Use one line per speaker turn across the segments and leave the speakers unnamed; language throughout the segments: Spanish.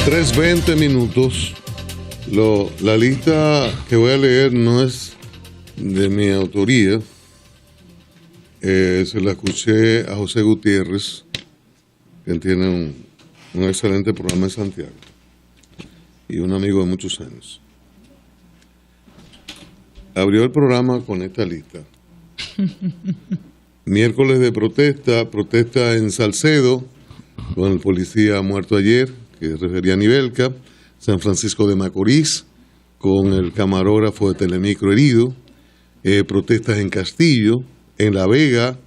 3:20. La lista que voy a leer no es de mi autoría. Se la escuché a José Gutiérrez, que tiene un excelente programa en Santiago y un amigo de muchos años. Abrió el programa con esta lista. Miércoles de protesta en Salcedo, con el policía muerto ayer, que refería a Nivelca. San Francisco de Macorís, con el camarógrafo de Telemicro herido. Protestas en Castillo, en La Vega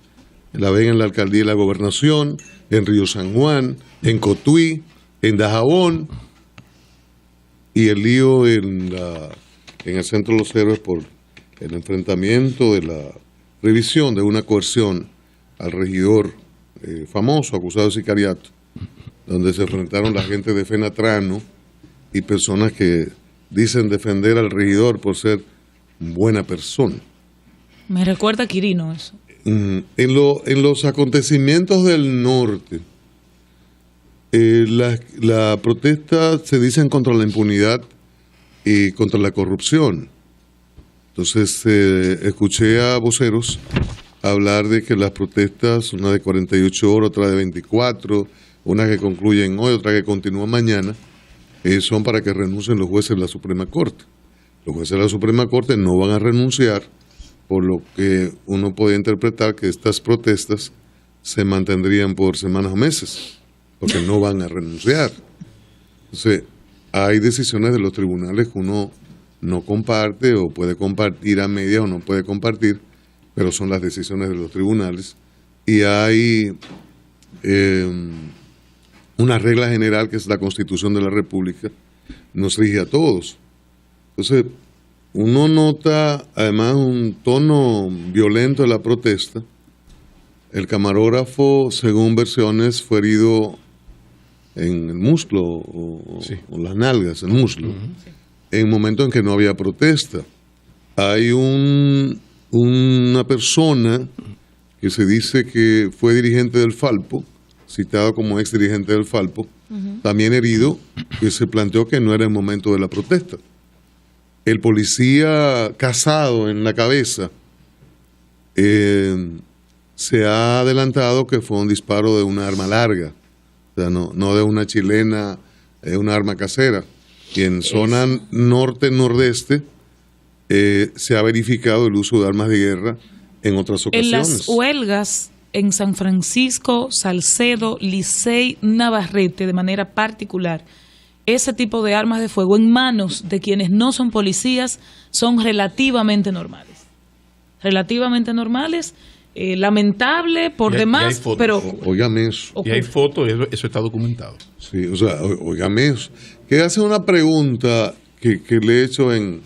en la alcaldía y la gobernación, en Río San Juan, en Cotuí, en Dajabón, y el lío en el Centro de los Héroes por el enfrentamiento de la revisión de una coerción al regidor famoso, acusado de sicariato, donde se enfrentaron la gente de Fenatrano y personas que dicen defender al regidor por ser buena persona.
Me recuerda a Quirino eso.
En los acontecimientos del norte, la protesta se dicen contra la impunidad y contra la corrupción. Entonces, escuché a voceros hablar de que las protestas, una de 48 horas, otra de 24, una que concluyen hoy, otra que continúa mañana, son para que renuncien los jueces de la Suprema Corte. Los jueces de la Suprema Corte no van a renunciar, por lo que uno puede interpretar que estas protestas se mantendrían por semanas o meses, porque no van a renunciar. Entonces, hay decisiones de los tribunales que uno no comparte o puede compartir a medias o no puede compartir, pero son las decisiones de los tribunales. Y hay una regla general que es la Constitución de la República, nos rige a todos. Entonces, uno nota además un tono violento de la protesta. El camarógrafo, según versiones, fue herido en el muslo o las nalgas, el muslo, en momento en que no había protesta. Hay una persona que se dice que fue dirigente del Falpo, citado como ex dirigente del Falpo, también herido, que se planteó que no era el momento de la protesta. El policía casado en la cabeza se ha adelantado que fue un disparo de una arma larga, o sea, no de una chilena, una arma casera. Y en zona norte-nordeste se ha verificado el uso de armas de guerra en otras ocasiones.
En las huelgas en San Francisco, Salcedo, Licey, Navarrete, de manera particular, ese tipo de armas de fuego en manos de quienes no son policías son relativamente normales. Relativamente normales, lamentable por demás,
fotos,
pero...
Óigame eso.
Y hay fotos, eso está documentado.
Sí, o sea, óigame eso. Que hace una pregunta que le he hecho en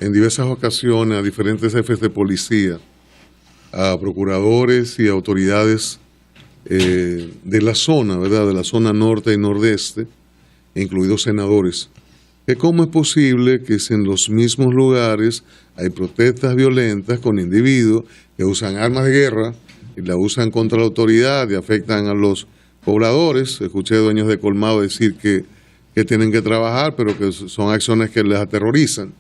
diversas ocasiones a diferentes jefes de policía, a procuradores y autoridades de la zona, ¿verdad? De la zona norte y nordeste, incluidos senadores, que cómo es posible que en los mismos lugares hay protestas violentas con individuos que usan armas de guerra y la usan contra la autoridad y afectan a los pobladores. Escuché dueños de colmado decir que tienen que trabajar, pero que son acciones que les aterrorizan.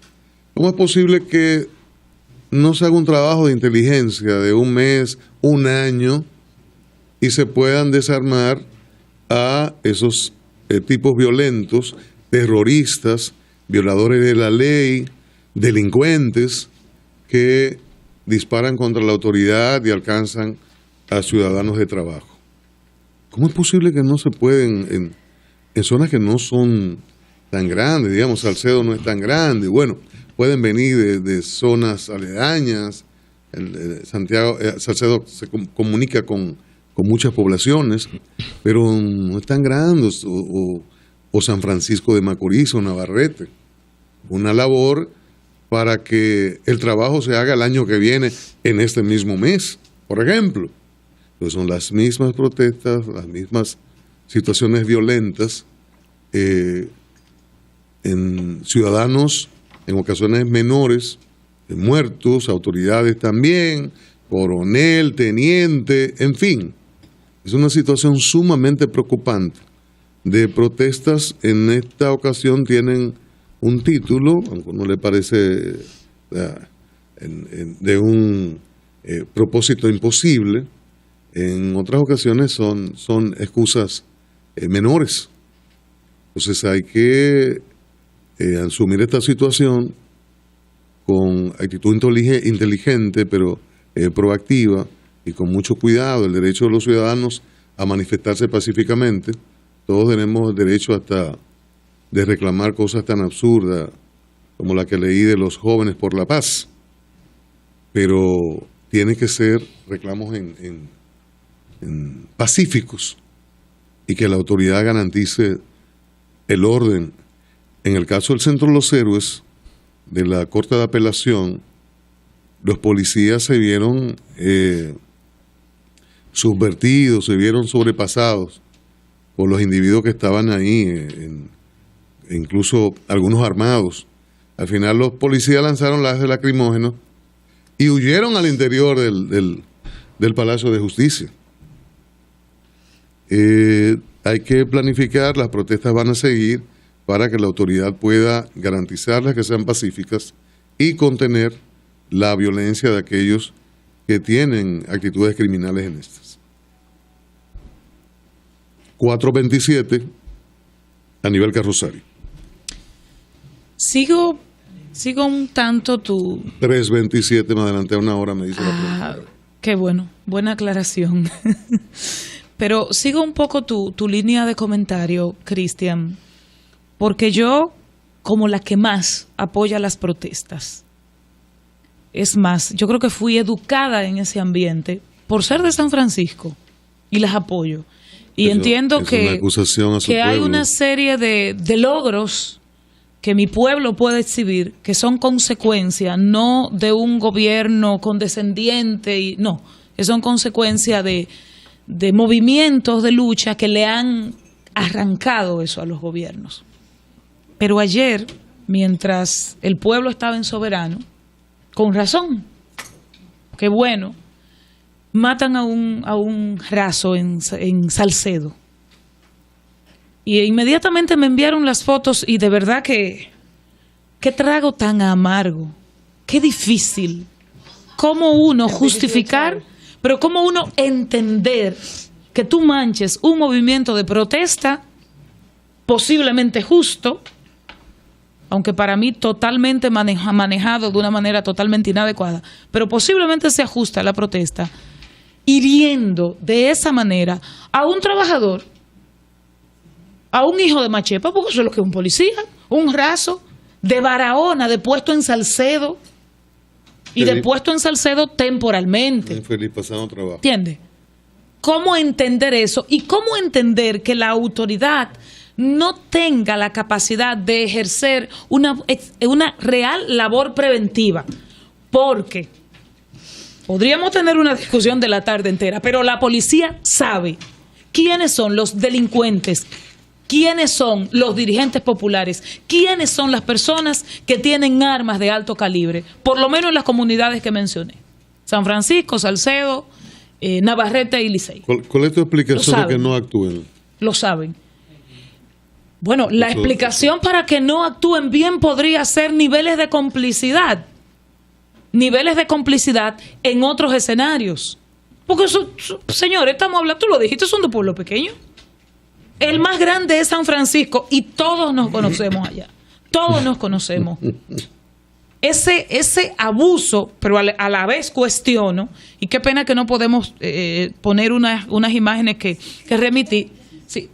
¿Cómo es posible que no se haga un trabajo de inteligencia de un mes, un año, y se puedan desarmar a esos tipos violentos, terroristas, violadores de la ley, delincuentes que disparan contra la autoridad y alcanzan a ciudadanos de trabajo? ¿Cómo es posible que no se pueden en zonas que no son tan grandes? Digamos, Salcedo no es tan grande. Bueno, pueden venir de zonas aledañas. Salcedo se comunica con muchas poblaciones, pero no es tan grande. O San Francisco de Macorís o Navarrete. Una labor para que el trabajo se haga el año que viene en este mismo mes, por ejemplo. Pues son las mismas protestas, las mismas situaciones violentas en ciudadanos, en ocasiones menores, muertos, autoridades también, coronel, teniente, en fin. Es una situación sumamente preocupante, de protestas en esta ocasión tienen un título, aunque no le parece de un propósito imposible. En otras ocasiones son excusas menores. Entonces hay que asumir esta situación con actitud inteligente, pero proactiva y con mucho cuidado. El derecho de los ciudadanos a manifestarse pacíficamente. Todos tenemos derecho hasta de reclamar cosas tan absurdas como la que leí de los jóvenes por la paz. Pero tienen que ser reclamos en pacíficos y que la autoridad garantice el orden. En el caso del Centro Los Héroes, de la Corte de Apelación, los policías se vieron subvertidos, se vieron sobrepasados por los individuos que estaban ahí, incluso algunos armados. Al final los policías lanzaron gases lacrimógenos y huyeron al interior del Palacio de Justicia. Hay que planificar, las protestas van a seguir para que la autoridad pueda garantizarlas que sean pacíficas y contener la violencia de aquellos que tienen actitudes criminales en estas. 4:27, Aníbal Carrosario.
Sigo un tanto tu...
3:27, me adelanté a una hora, me dice la profesora.
Qué bueno, buena aclaración. Pero sigo un poco tu línea de comentario, Cristian, porque yo, como la que más apoya las protestas, es más, yo creo que fui educada en ese ambiente por ser de San Francisco y las apoyo. Y entiendo que hay una serie de logros que mi pueblo puede exhibir que son consecuencia no de un gobierno condescendiente, no, que son consecuencia de movimientos de lucha que le han arrancado eso a los gobiernos. Pero ayer, mientras el pueblo estaba en soberano, con razón, qué bueno, matan a un raso en Salcedo. Y inmediatamente me enviaron las fotos y de verdad que qué trago tan amargo, qué difícil. ¿Cómo uno justificar, pero cómo uno entender que tú manches un movimiento de protesta posiblemente justo, aunque para mí totalmente manejado de una manera totalmente inadecuada, pero posiblemente se ajusta a la protesta, hiriendo de esa manera a un trabajador, a un hijo de Machepa, porque eso es lo que es un policía, un raso, de Barahona, de puesto en Salcedo, y de puesto en Salcedo temporalmente.
Infeliz, pasando trabajo.
¿Entiendes? ¿Cómo entender eso? Y cómo entender que la autoridad no tenga la capacidad de ejercer una real labor preventiva. Porque podríamos tener una discusión de la tarde entera, pero la policía sabe quiénes son los delincuentes, quiénes son los dirigentes populares, quiénes son las personas que tienen armas de alto calibre, por lo menos en las comunidades que mencioné. San Francisco, Salcedo, Navarrete y Licey.
¿Cuál es tu explicación de que no actúen?
Lo saben. Bueno, la explicación para que no actúen bien podría ser niveles de complicidad en otros escenarios. Porque eso, señores, estamos hablando, tú lo dijiste, son de pueblo pequeño. El más grande es San Francisco y todos nos conocemos allá. Todos nos conocemos. Ese abuso, pero a la vez cuestiono, y qué pena que no podemos poner unas imágenes que remití. Sí,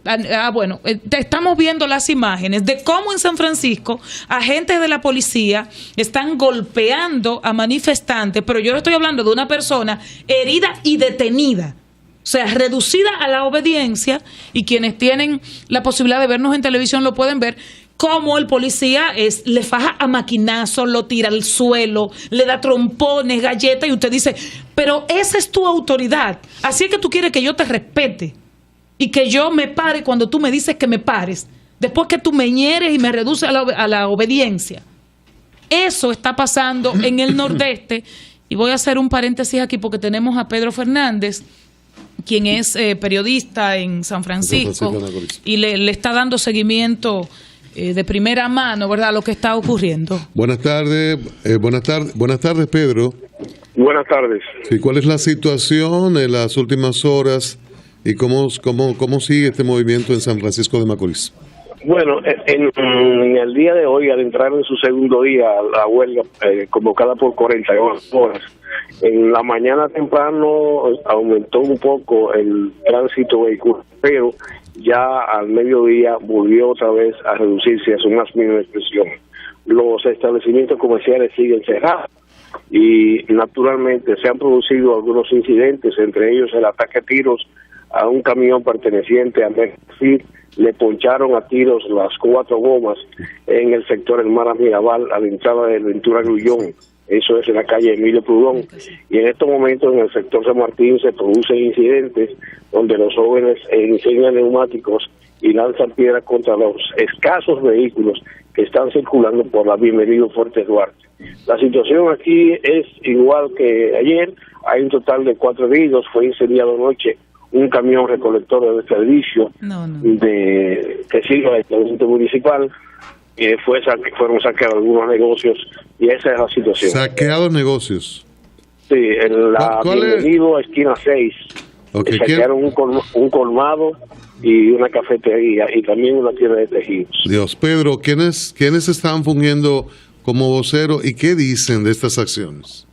bueno, estamos viendo las imágenes de cómo en San Francisco agentes de la policía están golpeando a manifestantes, pero yo estoy hablando de una persona herida y detenida, o sea, reducida a la obediencia, y quienes tienen la posibilidad de vernos en televisión lo pueden ver, cómo el policía le faja a maquinazos, lo tira al suelo, le da trompones, galletas, y usted dice, pero esa es tu autoridad, así es que tú quieres que yo te respete y que yo me pare cuando tú me dices que me pares, después que tú me hieres y me reduces a la obediencia. Eso está pasando en el Nordeste, y voy a hacer un paréntesis aquí porque tenemos a Pedro Fernández quien es periodista en San Francisco y le está dando seguimiento de primera mano, ¿verdad?, a lo que está ocurriendo.
Buenas tardes, Pedro.
Buenas tardes.
Sí, ¿cuál es la situación en las últimas horas y cómo sigue este movimiento en San Francisco de Macorís?
Bueno, en el día de hoy, al entrar en su segundo día, la huelga convocada por 42 horas, en la mañana temprano aumentó un poco el tránsito vehicular, pero ya al mediodía volvió otra vez a reducirse a su más mínima expresión. Los establecimientos comerciales siguen cerrados y naturalmente se han producido algunos incidentes, entre ellos el ataque a tiros a un camión perteneciente a Merced. Le poncharon a tiros las 4 gomas en el sector El Mar Mirabal, a la entrada de Ventura Grullón. Eso es en la calle Emilio Prudón. Y en estos momentos en el sector San Martín se producen incidentes donde los jóvenes incendian neumáticos y lanzan piedras contra los escasos vehículos que están circulando por la Bienvenido Fuertes Duarte. La situación aquí es igual que ayer. Hay un total de 4 heridos. Fue incendiado anoche un camión recolector de servicio que sirve al establecimiento municipal. Fueron saqueados algunos negocios y esa es la situación.
¿Saqueados negocios?
Sí, en la Bienvenido esquina 6.
Okay.
Saquearon un colmado y una cafetería y también una tienda de tejidos.
Dios, Pedro, ¿quiénes están fungiendo como voceros y qué dicen de estas acciones?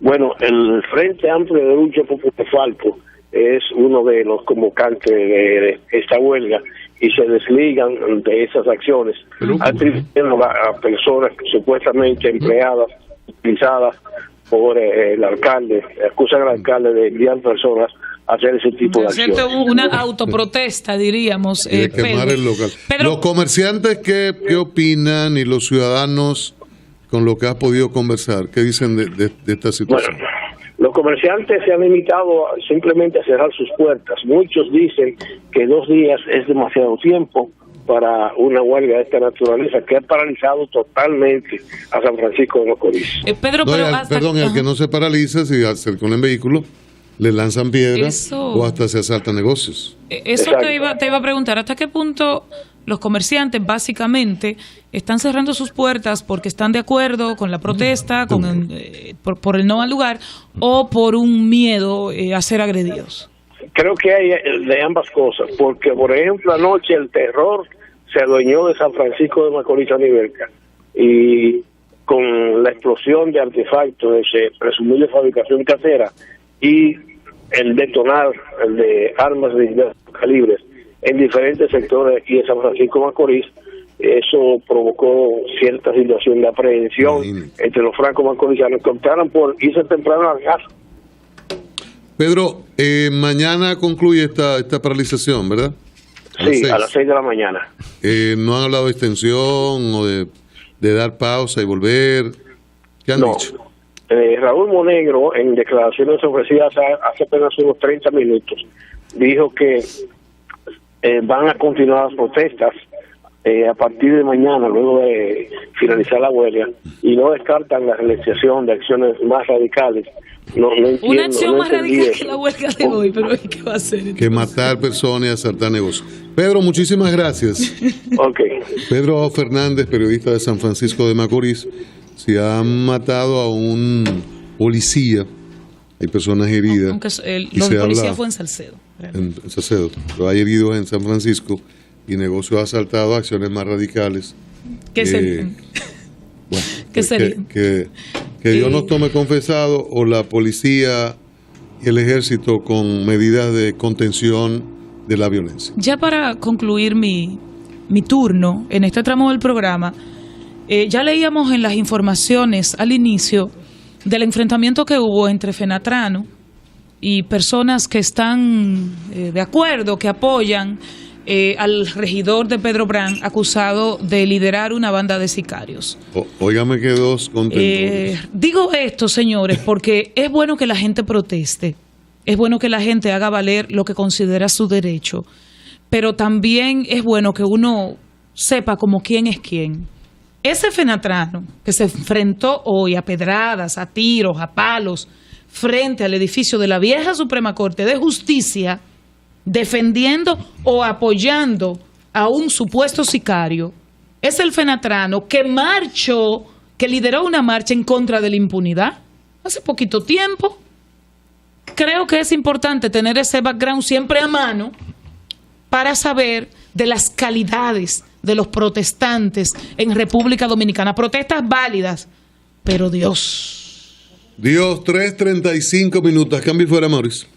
Bueno, el Frente Amplio de Lucha Popular Falpo es uno de los convocantes de esta huelga y se desligan de esas acciones, atribuyendo a personas supuestamente empleadas, utilizadas por el alcalde, acusan al alcalde de enviar personas a hacer ese tipo de acciones.
Una autoprotesta, diríamos.
De quemar el local. Los comerciantes, ¿qué opinan? Y los ciudadanos, con lo que has podido conversar, ¿qué dicen de esta situación?
Bueno, los comerciantes se han limitado simplemente a cerrar sus puertas. Muchos dicen que 2 días es demasiado tiempo para una huelga de esta naturaleza que ha paralizado totalmente a San Francisco de Macorís.
Pedro,
el que no se paraliza, si acercan en vehículo, le lanzan piedras o hasta se asaltan negocios.
Eso te iba a preguntar, ¿hasta qué punto los comerciantes básicamente están cerrando sus puertas porque están de acuerdo con la protesta, por el no al lugar, o por un miedo a ser agredidos?
Creo que hay de ambas cosas, porque por ejemplo anoche el terror se adueñó de San Francisco de Macorís a Nivelca, y con la explosión de artefactos de presumible fabricación casera y el detonar de armas de diversos calibres en diferentes sectores aquí de San Francisco de Macorís, eso provocó cierta situación de aprehensión entre los franco-macorizanos que optaron por irse temprano al gas.
Pedro, mañana concluye esta paralización, ¿verdad?
A las 6 de la mañana.
¿No han hablado de extensión o de dar pausa y volver? ¿Qué han dicho?
Raúl Monegro, en declaraciones ofrecidas hace apenas unos 30 minutos, dijo que van a continuar las protestas a partir de mañana, luego de finalizar la huelga, y no descartan la realización de acciones más radicales. No entiendo,
una acción más radical que la huelga de hoy, pero ¿qué va a hacer? Entonces?
Que matar personas y asaltar negocios. Pedro, muchísimas gracias.
Okay.
Pedro Fernández, periodista de San Francisco de Macorís. Si han matado a un policía, hay personas heridas.
Aunque el policía fue en Salcedo.
En Salcedo, pero hay heridos en San Francisco y negocios asaltados, acciones más radicales.
¿Qué serían?
Bueno,
¿Qué serían?
Que Dios nos tome confesado, o la policía y el ejército con medidas de contención de la violencia.
Ya para concluir mi turno en este tramo del programa, ya leíamos en las informaciones al inicio del enfrentamiento que hubo entre Fenatrano y personas que están de acuerdo, que apoyan al regidor de Pedro Brán, acusado de liderar una banda de sicarios.
Óigame que 2 contendores.
Digo esto, señores, porque es bueno que la gente proteste, es bueno que la gente haga valer lo que considera su derecho, pero también es bueno que uno sepa como quién es quién. Ese Fenatrano que se enfrentó hoy a pedradas, a tiros, a palos frente al edificio de la vieja Suprema Corte de Justicia defendiendo o apoyando a un supuesto sicario es el fenatrano que marchó, que lideró una marcha en contra de la impunidad hace poquito tiempo. Creo que es importante tener ese background siempre a mano para saber de las calidades de los protestantes en República Dominicana. Protestas válidas, pero Dios.
3:35. Cambio fuera, Mauricio.